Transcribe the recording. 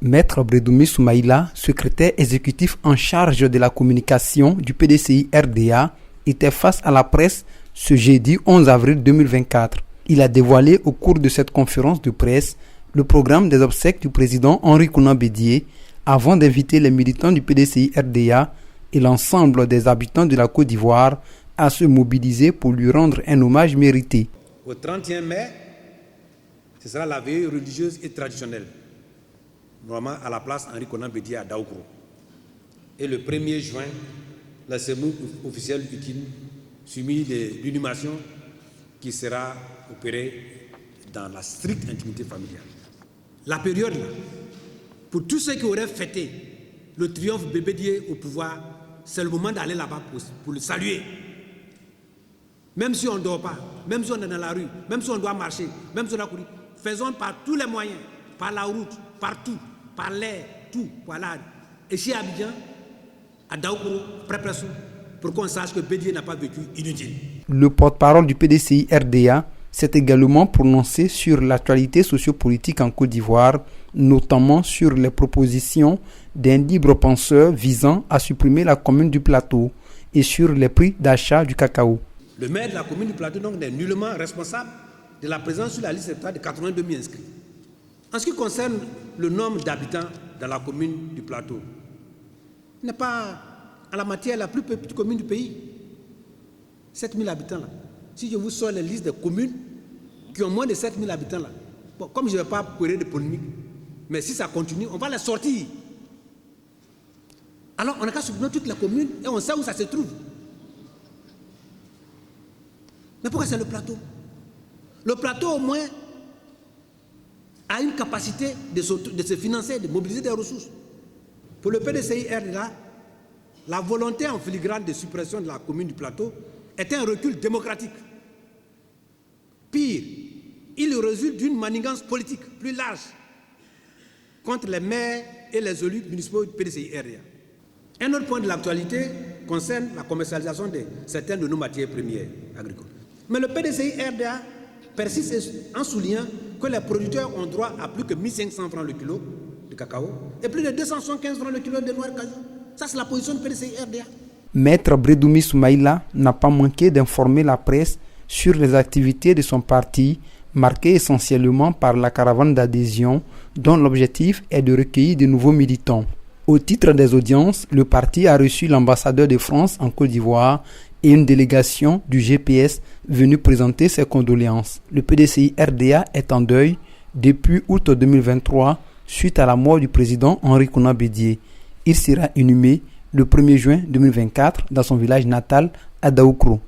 Maître Bredoumi Soumaïla, secrétaire exécutif en charge de la communication du PDCI RDA, était face à la presse ce jeudi 11 avril 2024. Il a dévoilé au cours de cette conférence de presse le programme des obsèques du président Henri Konan Bédié avant d'inviter les militants du PDCI RDA et l'ensemble des habitants de la Côte d'Ivoire à se mobiliser pour lui rendre un hommage mérité. Au 31 mai, ce sera la veillée religieuse et traditionnelle, normalement à la place Henri Konan Bédié à Daoukro. Et le 1er juin, la cérémonie officielle utile, suivie de l'inhumation qui sera opérée dans la stricte intimité familiale. La période là, pour tous ceux qui auraient fêté le triomphe de Bédié au pouvoir, c'est le moment d'aller là-bas pour le saluer. Même si on ne dort pas, même si on est dans la rue, même si on doit marcher, même si on doit courir, faisons par tous les moyens, par la route, partout, par l'air, tout, voilà. Et chez Abidjan, à Daoukro, Près-Pressou, pour qu'on sache que Bédié n'a pas vécu inutile. Le porte-parole du PDCI RDA s'est également prononcé sur l'actualité sociopolitique en Côte d'Ivoire, notamment sur les propositions d'un libre penseur visant à supprimer la commune du Plateau et sur les prix d'achat du cacao. Le maire de la commune du Plateau donc, n'est nullement responsable de la présence sur la liste électorale de 82 000 inscrits. En ce qui concerne le nombre d'habitants dans la commune du Plateau, il n'est pas en la matière la plus petite commune du pays. 7 000 habitants là. Si je vous sors les listes des communes qui ont moins de 7 000 habitants là, bon, comme je ne vais pas courir de polémique, mais si ça continue, on va les sortir. Alors on n'a qu'à supprimer toutes les communes et on sait où ça se trouve. Mais pourquoi c'est le Plateau? Le Plateau, au moins, a une capacité de se financer, de mobiliser des ressources. Pour le PDCI RDA, la volonté en filigrane de suppression de la commune du Plateau est un recul démocratique. Pire, il résulte d'une manigance politique plus large contre les maires et les élus municipaux du PDCI RDA. Un autre point de l'actualité concerne la commercialisation de certaines de nos matières premières agricoles. Mais le PDCI RDA persiste en soulignant que les producteurs ont droit à plus que 1 500 francs le kilo de cacao et plus de 275 francs le kilo de noix de cajou. Ça, c'est la position du PDCI RDA. Maître Bredoumi Soumaïla n'a pas manqué d'informer la presse sur les activités de son parti, marquées essentiellement par la caravane d'adhésion, dont l'objectif est de recueillir de nouveaux militants. Au titre des audiences, le parti a reçu l'ambassadeur de France en Côte d'Ivoire et une délégation du GPS venue présenter ses condoléances. Le PDCI RDA est en deuil depuis août 2023 suite à la mort du président Henri Konan Bédié. Il sera inhumé le 1er juin 2024 dans son village natal à Daoukro.